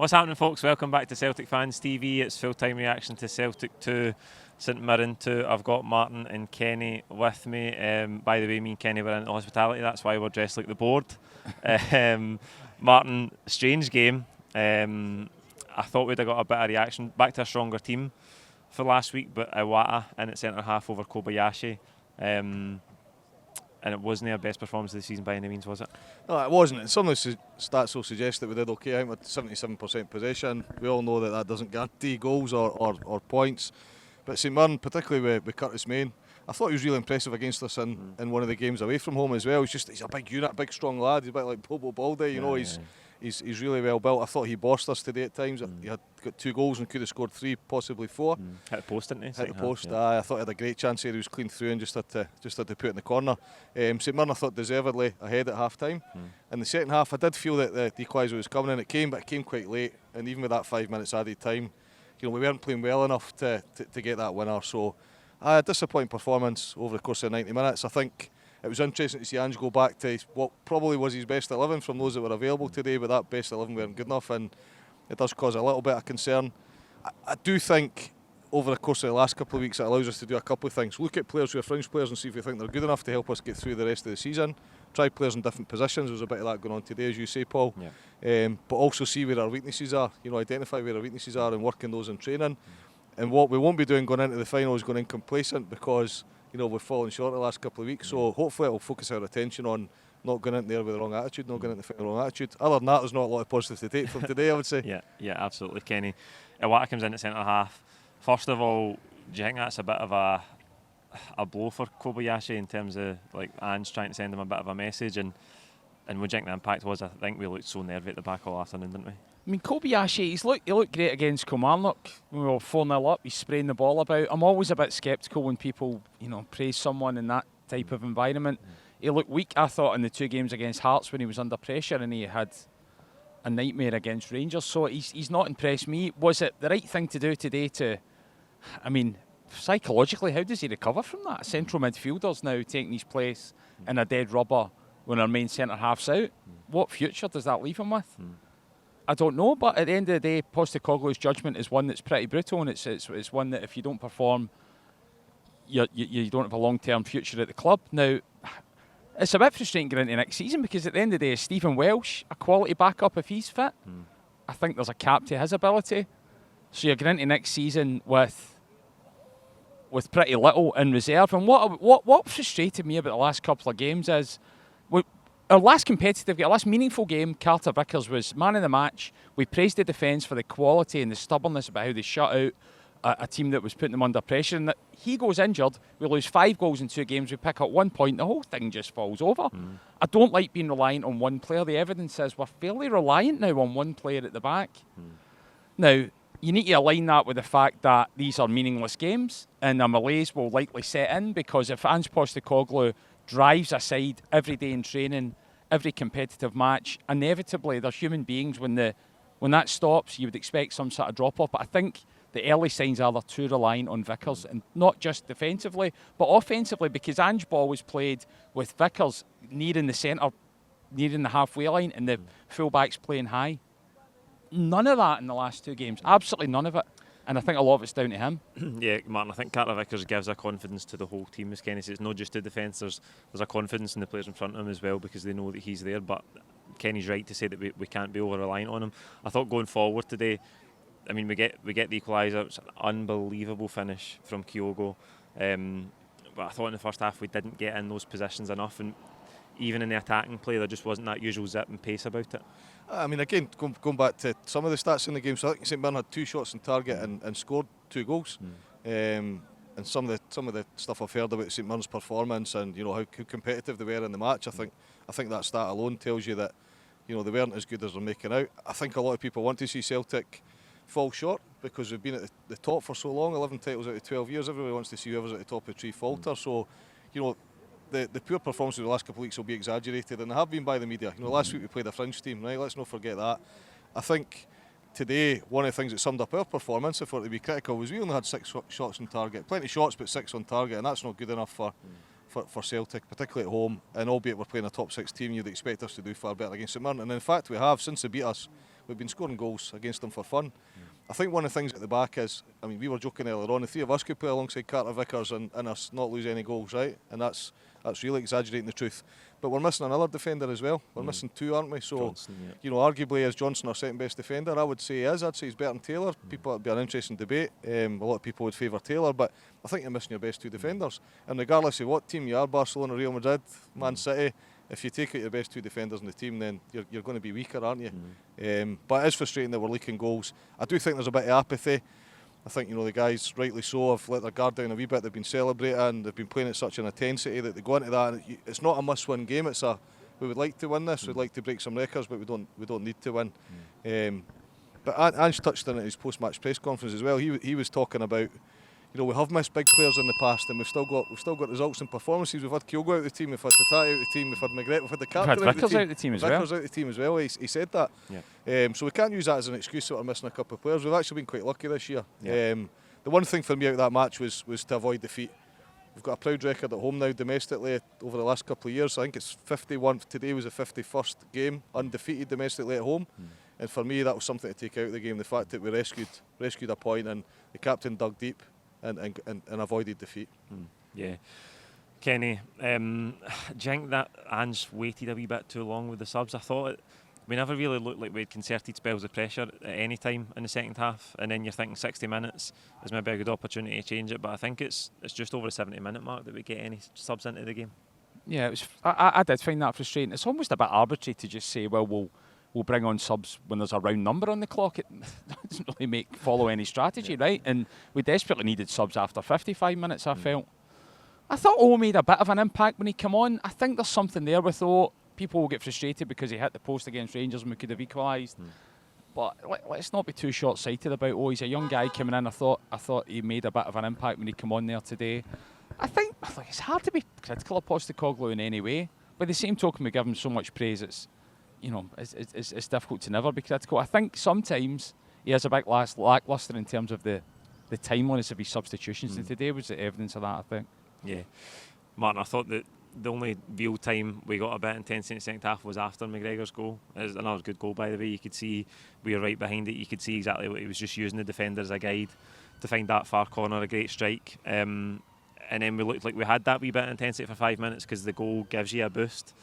What's happening, folks? Welcome back to Celtic Fans TV. It's full-time reaction to Celtic 2, St Mirren 2. I've got Martin and Kenny with me. By the way, me and Kenny were into hospitality. That's why we're dressed like the board. Martin, strange game. I thought we'd have got a bit of reaction. Back to a stronger team for last week, but Iwata in at centre-half over Kobayashi. And it wasn't our best performance of the season by any means, was it? No, it wasn't. And some of the stats will suggest that we did okay. I think we're 77% possession. We all know that doesn't guarantee goals or points. But St Mirren, particularly with Curtis Main, I thought he was really impressive against us in one of the games away from home as well. He's a big unit, a big strong lad. He's a bit like Bobo Baldy, He's really well built. I thought he bossed us today at times. He had got 2 goals and could have scored 3, possibly 4. Hit the post, didn't he? Hit the post. I thought he had a great chance here. He was clean through and just had to put it in the corner. St Mirren, I thought, deservedly ahead at half time. In the second half, I did feel that the equaliser was coming, and it came quite late. And even with that 5 minutes added time, we weren't playing well enough to get that winner. So, a disappointing performance over the course of 90 minutes. I think it was interesting to see Ange go back to what probably was his best 11 from those that were available today, but that best 11 weren't good enough, and it does cause a little bit of concern. I do think over the course of the last couple of weeks it allows us to do a couple of things. Look at players who are fringe players and see if we think they're good enough to help us get through the rest of the season. Try players in different positions. There was a bit of that going on today, as you say, Paul. Yeah. But also see where our weaknesses are. Identify where our weaknesses are and work on those in training. And what we won't be doing going into the final is going in complacent, because we've fallen short the last couple of weeks. So hopefully it will focus our attention on not going in there with the wrong attitude, not going into the final with the wrong attitude. Other than that, there's not a lot of positives to take from today, I would say. Yeah, absolutely, Kenny. Iwata comes in at centre half. First of all, do you think that's a bit of a blow for Kobayashi in terms of Ange trying to send him a bit of a message? And what do you think the impact was? I think we looked so nervy at the back all afternoon, didn't we? I mean, Kobayashi, he looked great against Kilmarnock when we were 4-0 up. He's spraying the ball about. I'm always a bit sceptical when people, praise someone in that type of environment. He looked weak, I thought, in the 2 games against Hearts when he was under pressure, and he had a nightmare against Rangers. So he's not impressed me. Was it the right thing to do today psychologically, how does he recover from that? Central midfielder's now taking his place in a dead rubber when our main centre-half's out. What future does that leave him with? I don't know, but at the end of the day, Postecoglou's judgment is one that's pretty brutal, and it's one that if you don't perform, you don't have a long-term future at the club. Now, it's a bit frustrating going into next season, because at the end of the day, Stephen Welsh, a quality backup if he's fit. I think there's a cap to his ability. So you're going into next season with pretty little in reserve. And what frustrated me about the last couple of games is our last competitive game, our last meaningful game, Carter Vickers was man of the match. We praised the defence for the quality and the stubbornness about how they shut out a team that was putting them under pressure. And that he goes injured, we lose 5 goals in 2 games, we pick up 1 point, the whole thing just falls over. I don't like being reliant on one player. The evidence says we're fairly reliant now on one player at the back. Now, you need to align that with the fact that these are meaningless games, and a malaise will likely set in, because if Ange Postecoglou drives a side every day in training, every competitive match, inevitably they're human beings. When that stops, you would expect some sort of drop-off. But I think the early signs are they're too reliant on Vickers, and not just defensively, but offensively, because Ange Ball was played with Vickers nearing the centre, nearing the halfway line, and the full-backs playing high. None of that in the last 2 games. Absolutely none of it. And I think a lot of it's down to him. Yeah, Martin, I think Carter Vickers gives a confidence to the whole team, as Kenny says. It's not just the defence, there's a confidence in the players in front of him as well, because they know that he's there. But Kenny's right to say that we can't be over-reliant on him. I thought going forward today, we get the equaliser. It's an unbelievable finish from Kyogo. But I thought in the first half we didn't get in those positions enough, and even in the attacking play there just wasn't that usual zip and pace about it. Again, going back to some of the stats in the game, so I think St Mirren had 2 shots on target and scored 2 goals. And some of the stuff I've heard about St Mirren's performance and how competitive they were in the match, I think that stat alone tells you that they weren't as good as they're making out. I think a lot of people want to see Celtic fall short, because we've been at the top for so long, 11 titles out of 12 years. Everybody wants to see whoever's at the top of the tree falter. So, the poor performances of the last couple of weeks will be exaggerated, and they have been by the media. Last week we played a fringe team, right? Let's not forget that. I think today, one of the things that summed up our performance, if we're to be critical, was we only had 6 shots on target. Plenty of shots, but 6 on target, and that's not good enough for Celtic, particularly at home. And albeit we're playing a top 6 team, you'd expect us to do far better against St Mirren. And in fact, we have. Since they beat us, we've been scoring goals against them for fun. I think one of the things at the back is, I mean, we were joking earlier on, the three of us could play alongside Carter Vickers and us not lose any goals, right? And that's really exaggerating the truth. But we're missing another defender as well. We're missing two, aren't we? So, Johnson, yeah. you know, arguably is Johnson our second best defender? I would say he is. I'd say he's better than Taylor. People, it'd be an interesting debate. A lot of people would favour Taylor, but I think you're missing your best two defenders. And regardless of what team you are, Barcelona, Real Madrid, Man City, if you take out your best two defenders in the team, then you're going to be weaker, aren't you? But it is frustrating that we're leaking goals. I do think there's a bit of apathy. I think, you know, the guys, rightly so, have let their guard down a wee bit. They've been celebrating, they've been playing at such an intensity that they go into that. And it's not a must-win game. It's a, we would like to win this. We'd like to break some records, but we don't need to win. But Ange touched on it in his post-match press conference as well. He was talking about, you know, we have missed big players in the past, and we've still got results and performances. We've had Kyogo out of the team, we've had Tata out of the team, we've had Maigret, we've had the captain out of the team. Vickers out of the team as well. He said that. Yeah. So we can't use that as an excuse that we're missing a couple of players. We've actually been quite lucky this year. Yeah. The one thing for me out of that match was to avoid defeat. We've got a proud record at home now domestically over the last couple of years. I think it's 51. Today was the 51st game undefeated domestically at home. And for me, that was something to take out of the game. The fact that we rescued a point and the captain dug deep and avoided defeat. Yeah. Kenny, do you think that Ange waited a wee bit too long with the subs? I thought we never really looked like we had concerted spells of pressure at any time in the second half, and then you're thinking 60 minutes is maybe a good opportunity to change it, but I think it's just over the 70-minute mark that we get any subs into the game. Yeah, it was. I did find that frustrating. It's almost a bit arbitrary to just say, well, we'll bring on subs when there's a round number on the clock. It doesn't really follow any strategy, right? And we desperately needed subs after 55 minutes, I felt. I thought O made a bit of an impact when he came on. I think there's something there with O. People will get frustrated because he hit the post against Rangers and we could have equalised. But let's not be too short-sighted about O. He's a young guy coming in. I thought he made a bit of an impact when he came on there today. I think it's hard to be critical of Postecoglou in any way. By the same token, we give him so much praise. It's difficult to never be critical. I think sometimes he has a bit lacklustre in terms of the timeliness of his substitutions. And today was the evidence of that, I think. Yeah. Martin, I thought that the only real time we got a bit of intensity in the second half was after McGregor's goal. It was another good goal, by the way. You could see we were right behind it. You could see exactly what he was just using the defender as a guide to find that far corner, a great strike. And then we looked like we had that wee bit of intensity for 5 minutes because the goal gives you a boost.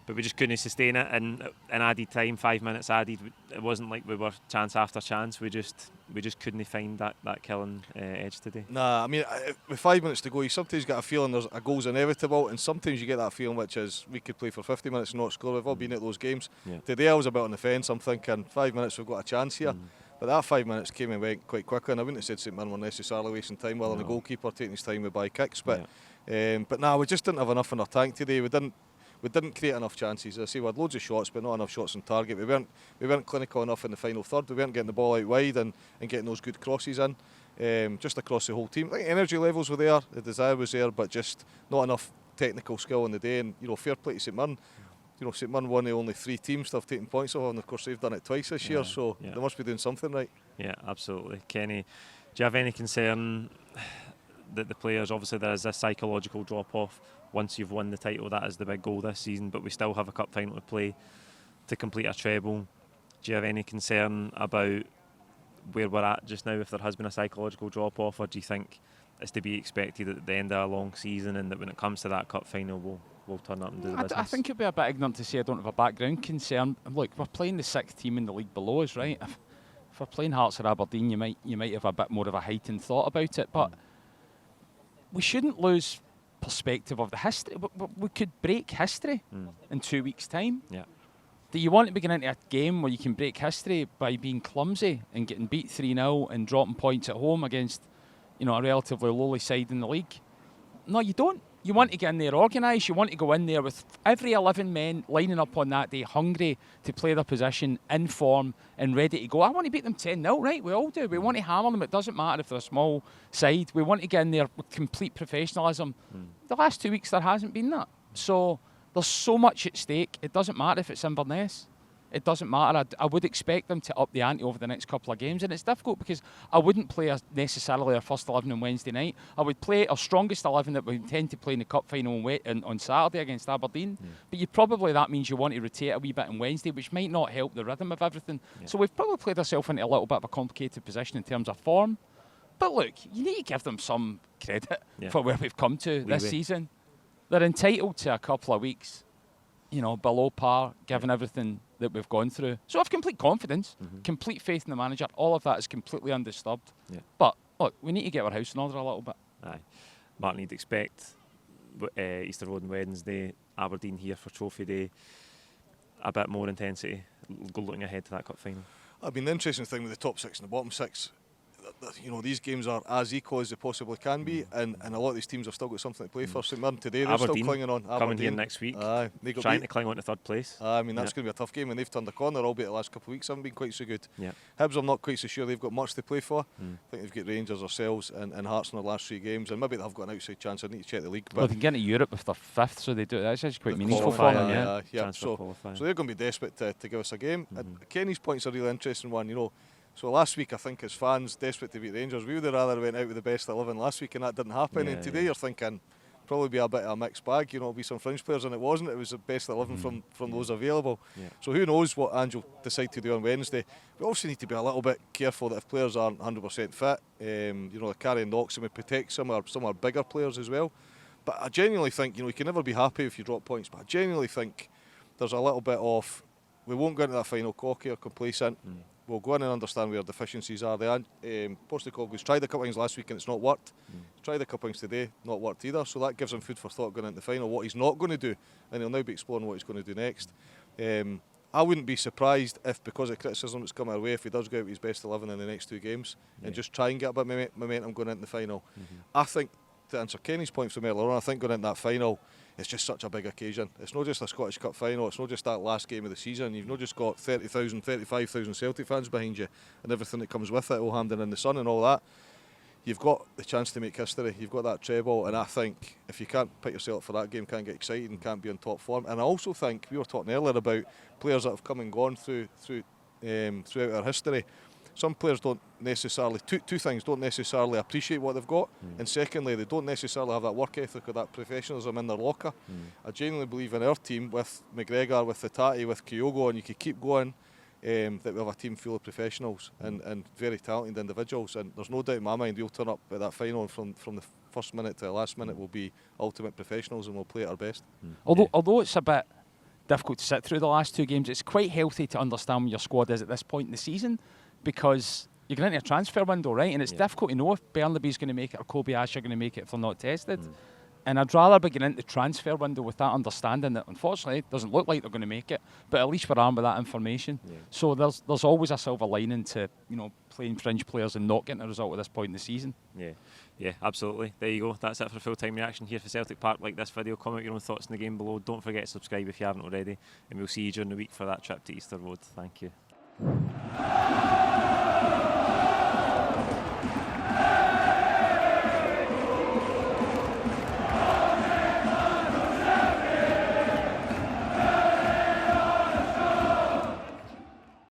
But we just couldn't sustain it, and in added time, 5 minutes added, it wasn't like we were chance after chance. We just couldn't find that killing edge today. Nah, I mean, with 5 minutes to go, you sometimes get a feeling there's a goal's inevitable, and sometimes you get that feeling which is we could play for 50 minutes and not score. We've all been at those games. Yeah. Today I was a bit on the fence. I'm thinking 5 minutes we've got a chance here. But that 5 minutes came and went quite quickly, and I wouldn't have said St Mirren were necessarily wasting time while the goalkeeper taking his time with by kicks. But we just didn't have enough in our tank today. We didn't create enough chances. I say we had loads of shots, but not enough shots on target. We weren't clinical enough in the final third. We weren't getting the ball out wide and getting those good crosses in. Just across the whole team. I think energy levels were there, the desire was there, but just not enough technical skill in the day. And fair play to St Mirren. St Mirren won the only 3 teams to have taken points off, and of course they've done it twice this year, so they must be doing something right. Yeah, absolutely. Kenny, do you have any concern that the players, obviously there is this psychological drop-off once you've won the title, that is the big goal this season, but we still have a cup final to play to complete a treble. Do you have any concern about where we're at just now, if there has been a psychological drop-off, or do you think it's to be expected at the end of a long season and that when it comes to that cup final we'll turn up and do the business? I think it'd be a bit ignorant to say I don't have a background concern. Look, we're playing the 6th team in the league below us, right? If we're playing Hearts or Aberdeen, you might have a bit more of a heightened thought about it, but we shouldn't lose perspective of the history. We could break history in 2 weeks' time. Yeah. Do you want to be getting into a game where you can break history by being clumsy and getting beat 3-0 and dropping points at home against a relatively lowly side in the league? No, you don't. You want to get in there organised. You want to go in there with every 11 men lining up on that day, hungry to play their position, in form and ready to go. I want to beat them 10-0, right? We all do. We want to hammer them. It doesn't matter if they're a small side. We want to get in there with complete professionalism. The last 2 weeks there hasn't been that. So there's so much at stake. It doesn't matter if it's Inverness. it doesn't matter. I would expect them to up the ante over the next couple of games, and it's difficult because I wouldn't play necessarily our first 11 on Wednesday night. I would play our strongest 11 that we intend to play in the cup final on Saturday against Aberdeen. But that means you want to rotate a wee bit on Wednesday, which might not help the rhythm of everything. So we've probably played ourselves into a little bit of a complicated position in terms of form. But look, you need to give them some credit for where we've come to this season. They're entitled to a couple of weeks, below par, given everything that we've gone through. So I have complete confidence, complete faith in the manager. All of that is completely undisturbed. Yeah. But look, we need to get our house in order a little bit. Aye. Martin, you'd expect Easter Road on Wednesday, Aberdeen here for Trophy Day, a bit more intensity looking ahead to that cup final. I mean, the interesting thing with the top six and the bottom six, these games are as equal as they possibly can be, and a lot of these teams have still got something to play for. St Mirren today, they're Aberdeen, still clinging on. Coming here next week, trying to cling on to third place. I mean, that's going to be a tough game, and they've turned the corner, albeit the last couple of weeks haven't been quite so good. Hibs, I'm not quite so sure they've got much to play for. I think they've got Rangers, ourselves, and Hearts in their last 3 games, and maybe they've got an outside chance. I need to check the league. Well, they can get into Europe if they're 5th, so they do. That's actually quite meaningful for them. So they're going to be desperate to give us a game. Kenny's point's a really interesting one, So last week, I think as fans desperate to beat Rangers, we would have rather went out with the best 11 last week, and that didn't happen. And today you're thinking probably be a bit of a mixed bag. It'll be some fringe players, and it wasn't. It was the best 11 from those available. So who knows what Ange will decide to do on Wednesday. We also need to be a little bit careful that if players aren't 100% fit, they're carrying knocks, and we protect some are bigger players as well. But I genuinely think, you can never be happy if you drop points, but I genuinely think there's a little bit of, we won't go into that final cocky or complacent. We'll go in and understand where our deficiencies are. Postecoglou's tried a couple of things last week and it's not worked. He's tried a couple of things today, not worked either. So that gives him food for thought going into the final, what he's not going to do. And he'll now be exploring what he's going to do next. I wouldn't be surprised if, because of criticism that's come our way, if he does go out with his best 11 in the next 2 games and just try and get a bit of momentum going into the final. I think, to answer Kenny's point from earlier on, I think going into that final, it's just such a big occasion. It's not just a Scottish Cup final, it's not just that last game of the season. You've not just got 30,000, 35,000 Celtic fans behind you and everything that comes with it, all Hampden in the sun and all that. You've got the chance to make history, you've got that treble, and I think if you can't pick yourself up for that game, can't get excited and can't be on top form. And I also think, we were talking earlier about players that have come and gone throughout our history. Some players don't necessarily, two things, don't necessarily appreciate what they've got, and secondly, they don't necessarily have that work ethic or that professionalism in their locker. I genuinely believe in our team, with McGregor, with Tati, with Kyogo, and you could keep going, that we have a team full of professionals and very talented individuals, and there's no doubt in my mind we'll turn up at that final, and from the first minute to the last minute we'll be ultimate professionals and we'll play at our best. Although it's a bit difficult to sit through the last 2 games, it's quite healthy to understand where your squad is at this point in the season, because you're going into a transfer window, right? And it's difficult to know if Bernabei's going to make it or Kobayashi are going to make it if they're not tested. And I'd rather be getting into the transfer window with that understanding that, unfortunately, it doesn't look like they're going to make it, but at least we're armed with that information. So there's always a silver lining to playing fringe players and not getting a result at this point in the season. Yeah, absolutely. There you go. That's it for a full-time reaction here for Celtic Park. Like this video, comment your own thoughts in the game below. Don't forget to subscribe if you haven't already, and we'll see you during the week for that trip to Easter Road. Thank you.